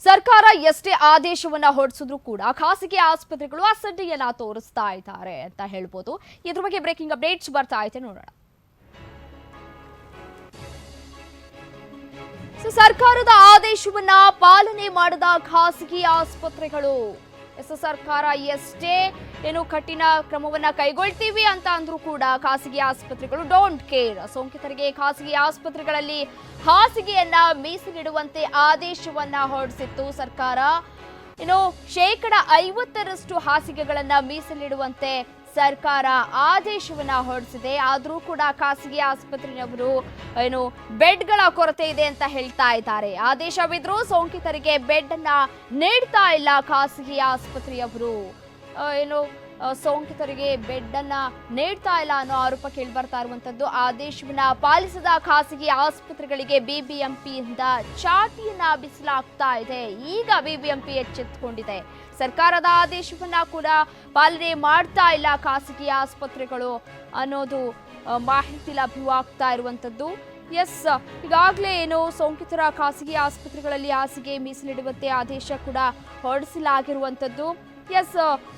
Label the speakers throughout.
Speaker 1: ಸರ್ಕಾರ ಎಷ್ಟೇ ಆದೇಶವನ್ನ ಹೊರಡಿಸಿದ್ರು ಕೂಡ ಖಾಸಗಿ ಆಸ್ಪತ್ರೆಗಳು ಅಸಡ್ಡೆಯನ್ನ ತೋರಿಸ್ತಾ ಇದ್ದಾರೆ ಅಂತ ಹೇಳ್ಬೋದು. ಇದ್ರ ಬಗ್ಗೆ ಬ್ರೇಕಿಂಗ್ ಅಪ್ಡೇಟ್ಸ್ ಬರ್ತಾ ಇದೆ, ನೋಡೋಣ. ಸರ್ಕಾರದ ಆದೇಶವನ್ನ ಪಾಲನೆ ಮಾಡದ ಖಾಸಗಿ ಆಸ್ಪತ್ರೆಗಳು, ಸರ್ಕಾರ ಎಷ್ಟೇ ಕಠಿಣ ಕ್ರಮವನ್ನ ಕೈಗೊಳ್ತೀವಿ ಅಂತ ಅಂದ್ರೂ ಕೂಡ ಖಾಸಗಿ ಆಸ್ಪತ್ರೆಗಳು ಡೋಂಟ್ ಕೇರ್. ಸೋಂಕಿತರಿಗೆ ಖಾಸಗಿ ಆಸ್ಪತ್ರೆಗಳಲ್ಲಿ ಹಾಸಿಗೆಯನ್ನ ಮೀಸಲಿಡುವಂತೆ ಆದೇಶವನ್ನ ಹೊರಡಿಸಿತ್ತು ಸರ್ಕಾರ. 50% ಹಾಸಿಗೆಗಳನ್ನ ಮೀಸಲಿಡುವಂತೆ ಸರ್ಕಾರ ಆದೇಶವನ್ನ ಹೊರಡಿಸಿದೆ. ಆದರೂ ಕೂಡ ಖಾಸಗಿ ಆಸ್ಪತ್ರೆಯವರು ಬೆಡ್ಗಳ ಕೊರತೆ ಇದೆ ಅಂತ ಹೇಳ್ತಾ ಇದ್ದಾರೆ. ಆದೇಶವಿದ್ರೂ ಸೋಂಕಿತರಿಗೆ ಬೆಡ್ ಅನ್ನ ನೀಡ್ತಾ ಇಲ್ಲ ಖಾಸಗಿ ಆಸ್ಪತ್ರೆಯವರು. ಸೋಂಕಿತರಿಗೆ ಬೆಡ್ ಅನ್ನ ನೀಡ್ತಾ ಇಲ್ಲ ಅನ್ನೋ ಆರೋಪ ಕೇಳಿ ಬರ್ತಾ ಇರುವಂತದ್ದು. ಆದೇಶವನ್ನ ಪಾಲಿಸದ ಖಾಸಗಿ ಆಸ್ಪತ್ರೆಗಳಿಗೆ ಬಿಬಿಎಂಪಿಯಿಂದ ಚಾಟಿಯನ್ನ ಬಿಸಲಾಗ್ತಾ ಇದೆ. ಈಗ ಬಿಬಿಎಂಪಿ ಎಚ್ಚೆತ್ತುಕೊಂಡಿದೆ. ಸರ್ಕಾರದ ಆದೇಶವನ್ನ ಕೂಡ ಪಾಲನೆ ಮಾಡ್ತಾ ಇಲ್ಲ ಖಾಸಗಿ ಆಸ್ಪತ್ರೆಗಳು ಅನ್ನೋದು ಮಾಹಿತಿ ಲಭ್ಯವಾಗ್ತಾ ಇರುವಂತದ್ದು. ಈಗಾಗಲೇ ಸೋಂಕಿತರ ಖಾಸಗಿ ಆಸ್ಪತ್ರೆಗಳಲ್ಲಿ ಹಾಸಿಗೆ ಮೀಸಲಿಡುವಂತೆ ಆದೇಶ ಕೂಡ ಹೊರಡಿಸಲಾಗಿರುವಂತದ್ದು.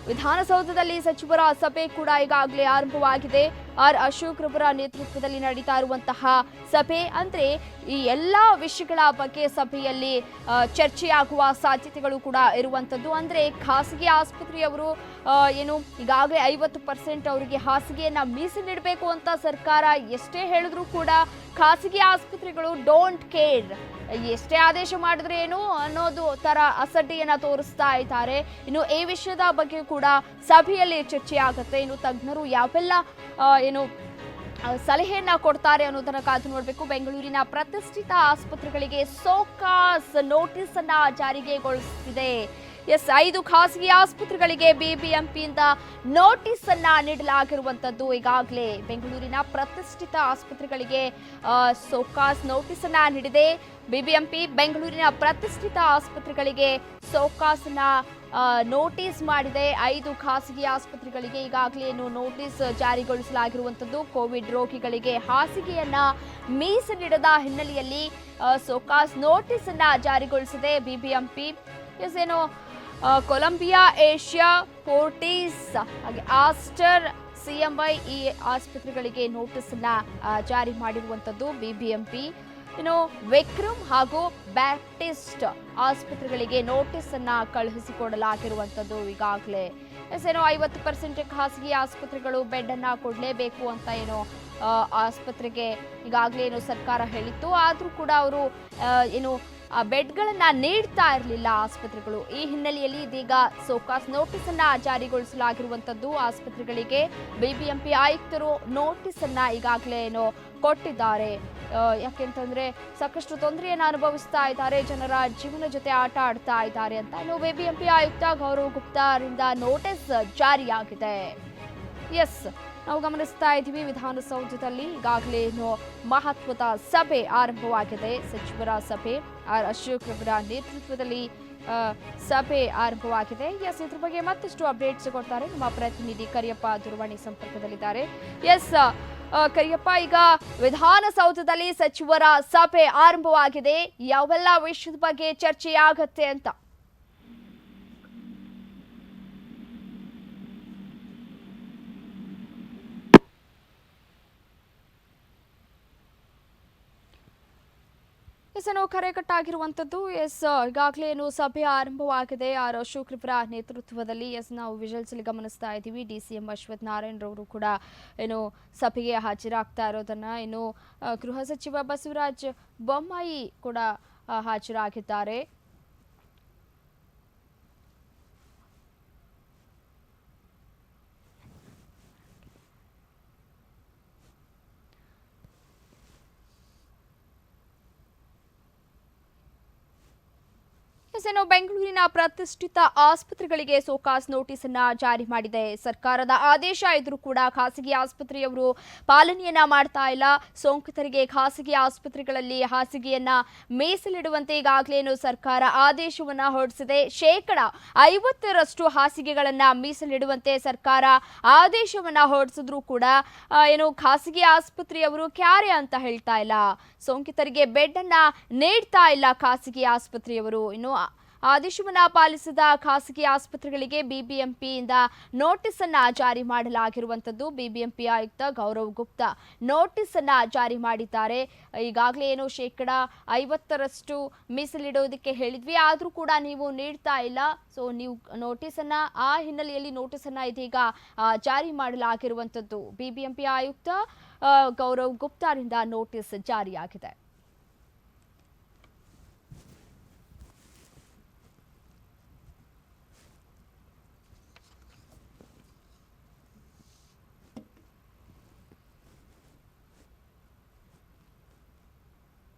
Speaker 1: ವಿಧಾನಸೌಧದಲ್ಲಿ ಸಚಿವರ ಸಭೆ ಕೂಡ ಈಗಾಗಲೇ ಆರಂಭವಾಗಿದೆ. ಆರ್ ಅಶೋಕ್ ರವರ ನೇತೃತ್ವದಲ್ಲಿ ನಡೀತಾ ಇರುವಂತಹ ಸಭೆ, ಅಂದ್ರೆ ಈ ಎಲ್ಲಾ ವಿಷಯಗಳ ಬಗ್ಗೆ ಸಭೆಯಲ್ಲಿ ಚರ್ಚೆಯಾಗುವ ಸಾಧ್ಯತೆಗಳು ಕೂಡ ಇರುವಂತದ್ದು. ಅಂದ್ರೆ ಖಾಸಗಿ ಆಸ್ಪತ್ರೆಯವರು ಈಗಾಗಲೇ 50% ಅವರಿಗೆ ಹಾಸಿಗೆಯನ್ನ ಮೀಸಲಿಡಬೇಕು ಅಂತ ಸರ್ಕಾರ ಎಷ್ಟೇ ಹೇಳಿದ್ರು ಕೂಡ ಖಾಸಗಿ ಆಸ್ಪತ್ರೆಗಳು ಡೋಂಟ್ ಕೇರ್. ಎಷ್ಟೇ ಆದೇಶ ಮಾಡಿದ್ರೆ ಏನು ಅನ್ನೋದು ತರ ಅಸಡ್ಡೆಯನ್ನ ತೋರಿಸ್ತಾ ಇದ್ದಾರೆ. ಇನ್ನು ಈ ವಿಷಯದ ಬಗ್ಗೆ ಕೂಡ ಸಭೆಯಲ್ಲಿ ಚರ್ಚೆ ಆಗುತ್ತೆ. ಇನ್ನು ತಜ್ಞರು ಯಾವೆಲ್ಲ ಸಲಹೆಯನ್ನ ಕೊಡ್ತಾರೆ ಅನ್ನೋದನ್ನ ಕಾದು ನೋಡಬೇಕು. ಬೆಂಗಳೂರಿನ ಪ್ರತಿಷ್ಠಿತ ಆಸ್ಪತ್ರೆಗಳಿಗೆ ಸೋಕಾಸ್ ನೋಟಿಸ್ ಅನ್ನ ಜಾರಿಗೆಗೊಳಿಸಿದೆ. 5 ಖಾಸಗಿ ಆಸ್ಪತ್ರೆಗಳಿಗೆ ಬಿಬಿಎಂಪಿಯಿಂದ ನೋಟಿಸ್ ಅನ್ನ ನೀಡಲಾಗಿರುವಂತದ್ದು. ಈಗಾಗಲೇ ಬೆಂಗಳೂರಿನ ಪ್ರತಿಷ್ಠಿತ ಆಸ್ಪತ್ರೆಗಳಿಗೆ ಸೋಕಾಸ್ ನೋಟಿಸ್ ಅನ್ನ ನೀಡಿದೆ ಬಿಬಿಎಂಪಿ. ಬೆಂಗಳೂರಿನ ಪ್ರತಿಷ್ಠಿತ ಆಸ್ಪತ್ರೆಗಳಿಗೆ ಸೋಕಾಸ್ ಅನ್ನ ನೋಟಿಸ್ ಮಾಡಿದೆ. 5 ಖಾಸಗಿ ಆಸ್ಪತ್ರೆಗಳಿಗೆ ಈಗಾಗಲೇ ನೋಟಿಸ್ ಜಾರಿಗೊಳಿಸಲಾಗಿರುವಂತದ್ದು. ಕೋವಿಡ್ ರೋಗಿಗಳಿಗೆ ಹಾಸಿಗೆಯನ್ನ ಮೀಸಲಿಡದ ಹಿನ್ನೆಲೆಯಲ್ಲಿ ಸೋಕಾಸ್ ನೋಟಿಸ್ ಅನ್ನ ಜಾರಿಗೊಳಿಸಿದೆ ಬಿಬಿಎಂಪಿ. ಕೊಲಂಬಿಯಾ ಏಷ್ಯಾ ಫೋರ್ಟಿಸ್ ಹಾಗೆ ಆಸ್ಟರ್ ಸಿಎಂಐ ಈ ಆಸ್ಪತ್ರೆಗಳಿಗೆ ನೋಟಿಸ್ ಅನ್ನ ಜಾರಿ ಮಾಡಿರುವಂತದ್ದು ಬಿಬಿಎಂಪಿ. ವಿಕ್ರಮ್ ಹಾಗೂ ಬ್ಯಾಪ್ಟಿಸ್ಟ್ ಆಸ್ಪತ್ರೆಗಳಿಗೆ ನೋಟಿಸ್ ಅನ್ನ ಕಳುಹಿಸಿಕೊಡಲಾಗಿರುವಂತದ್ದು. ಈಗಾಗಲೇ 50% ಖಾಸಗಿ ಆಸ್ಪತ್ರೆಗಳು ಬೆಡ್ ಅನ್ನ ಕೊಡಲೇಬೇಕು ಅಂತ ಆಸ್ಪತ್ರೆಗೆ ಈಗಾಗಲೇ ಸರ್ಕಾರ ಹೇಳಿತ್ತು. ಆದ್ರೂ ಕೂಡ ಅವರು ಬೆಡ್ಗಳನ್ನ ನೀಡ್ತಾ ಇರಲಿಲ್ಲ ಆಸ್ಪತ್ರೆಗಳು. ಈ ಹಿನ್ನೆಲೆಯಲ್ಲಿ ಇದೀಗ ಸೋಕಾಸ್ ನೋಟಿಸ್ ಅನ್ನ ಜಾರಿಗೊಳಿಸಲಾಗಿರುವಂತದ್ದು. ಆಸ್ಪತ್ರೆಗಳಿಗೆ ಬಿಬಿಎಂಪಿ ಆಯುಕ್ತರು ನೋಟಿಸ್ ಅನ್ನ ಈಗಾಗಲೇ ಕೊಟ್ಟಿದ್ದಾರೆ. ಯಾಕೆಂತಂದ್ರೆ ಸಾಕಷ್ಟು ತೊಂದರೆಯನ್ನು ಅನುಭವಿಸ್ತಾ ಇದ್ದಾರೆ, ಜನರ ಜೀವನ ಜೊತೆ ಆಟ ಆಡ್ತಾ ಇದ್ದಾರೆ ಅಂತ ಬಿಬಿಎಂಪಿ ಆಯುಕ್ತ ಗೌರವ್ ಗುಪ್ತಾ ಅವರಿಂದ ನೋಟಿಸ್ ಜಾರಿಯಾಗಿದೆ. ನಾವು ಗಮನಿಸ್ತಾ ಇದ್ದೀವಿ, ವಿಧಾನಸೌಧದಲ್ಲಿ ಈಗಾಗಲೇ ಮಹತ್ವದ ಸಭೆ ಆರಂಭವಾಗಿದೆ. ಸಚಿವರ ಸಭೆ ಆರ್ ಅಶೋಕ್ ರವರ ನೇತೃತ್ವದಲ್ಲಿ ಸಭೆ ಆರಂಭವಾಗಿದೆ. ಇದ್ರ ಬಗ್ಗೆ ಮತ್ತಷ್ಟು ಅಪ್ಡೇಟ್ಸ್ ಕೊಡ್ತಾರೆ ನಮ್ಮ ಪ್ರತಿನಿಧಿ ಕರಿಯಪ್ಪ ದೂರವಾಣಿ ಸಂಪರ್ಕದಲ್ಲಿದ್ದಾರೆ. ಕರಿಯಪ್ಪ, ಈಗ ವಿಧಾನಸೌಧದಲ್ಲಿ ಸಚಿವರ ಸಭೆ ಆರಂಭವಾಗಿದೆ. ಯಾವೆಲ್ಲ ವಿಷಯದ ಬಗ್ಗೆ ಚರ್ಚೆ ಆಗತ್ತೆ ಅಂತ? ಕರೆ ಕಟ್ಟಾಗಿರುವಂತದ್ದು. ಈಗಾಗಲೇ ಸಭೆ ಆರಂಭವಾಗಿದೆ ಆರ್ ಅಶೋಕ್ ರವರ ನೇತೃತ್ವದಲ್ಲಿ. ನಾವು ವಿಜುವಲ್ಸ್ ಅಲ್ಲಿ ಗಮನಿಸ್ತಾ ಇದ್ದೀವಿ. ಡಿಸಿಎಂ ಅಶ್ವಥ್ ನಾರಾಯಣ್ ರವರು ಕೂಡ ಸಭೆಗೆ ಹಾಜರಾಗ್ತಾ ಇರೋದನ್ನ ಗೃಹ ಸಚಿವ ಬಸವರಾಜ ಬೊಮ್ಮಾಯಿ ಕೂಡ ಹಾಜರಾಗಿದ್ದಾರೆ. ಬೆಂಗಳೂರಿನ ಪ್ರತಿಷ್ಠಿತ ಆಸ್ಪತ್ರೆಗಳಿಗೆ ಸೋಕಾಸ್ ನೋಟಿಸ್ ಅನ್ನ ಜಾರಿ ಮಾಡಿದೆ ಸರ್ಕಾರದ ಆದೇಶ. ಇದ್ರೂ ಕೂಡ ಖಾಸಗಿ ಆಸ್ಪತ್ರೆಯವರು ಪಾಲನೆಯನ್ನ ಮಾಡ್ತಾ ಇಲ್ಲ. ಸೋಂಕಿತರಿಗೆ ಖಾಸಗಿ ಆಸ್ಪತ್ರೆಗಳಲ್ಲಿ ಹಾಸಿಗೆಯನ್ನ ಮೀಸಲಿಡುವಂತೆ ಈಗಾಗಲೇ ಸರ್ಕಾರ ಆದೇಶವನ್ನ ಹೊರಡಿಸಿದೆ. 50% ಹಾಸಿಗೆಗಳನ್ನ ಮೀಸಲಿಡುವಂತೆ ಸರ್ಕಾರ ಆದೇಶವನ್ನ ಹೊರಡಿಸಿದ್ರು ಕೂಡ ಖಾಸಗಿ ಆಸ್ಪತ್ರೆಯವರು ಕ್ಯಾರೆ ಅಂತ ಹೇಳ್ತಾ ಇಲ್ಲ. ಸೋಂಕಿತರಿಗೆ ಬೆಡ್ ಅನ್ನ ನೀಡ್ತಾ ಇಲ್ಲ ಖಾಸಗಿ ಆಸ್ಪತ್ರೆಯವರು. ಆದೇಶವನ್ನ ಪಾಲಿಸದ ಖಾಸಗಿ ಆಸ್ಪತ್ರೆಗಳಿಗೆ ಬಿಬಿಎಂಪಿಯಿಂದ ನೋಟಿಸ್ ಅನ್ನ ಜಾರಿ ಮಾಡಲಾಗಿರುವಂತದ್ದು. ಬಿಬಿಎಂಪಿ ಆಯುಕ್ತ ಗೌರವ್ ಗುಪ್ತಾ ನೋಟಿಸ್ ಅನ್ನ ಜಾರಿ ಮಾಡಿದ್ದಾರೆ. ಈಗಾಗಲೇ ಏನು 50% ಮೀಸಲಿಡೋದಕ್ಕೆ ಹೇಳಿದ್ವಿ, ಆದ್ರೂ ಕೂಡ ನೀವು ನೀಡ್ತಾ ಇಲ್ಲ. ಸೊ ನೀವು ನೋಟಿಸ್ ಅನ್ನ ಆ ಹಿನ್ನೆಲೆಯಲ್ಲಿ ನೋಟಿಸ್ ಅನ್ನ ಇದೀಗ ಜಾರಿ ಮಾಡಲಾಗಿರುವಂತದ್ದು. ಬಿಬಿಎಂಪಿ ಆಯುಕ್ತ ಗೌರವ್ ಗುಪ್ತಾರಿಂದ ನೋಟಿಸ್ ಜಾರಿಯಾಗಿದೆ.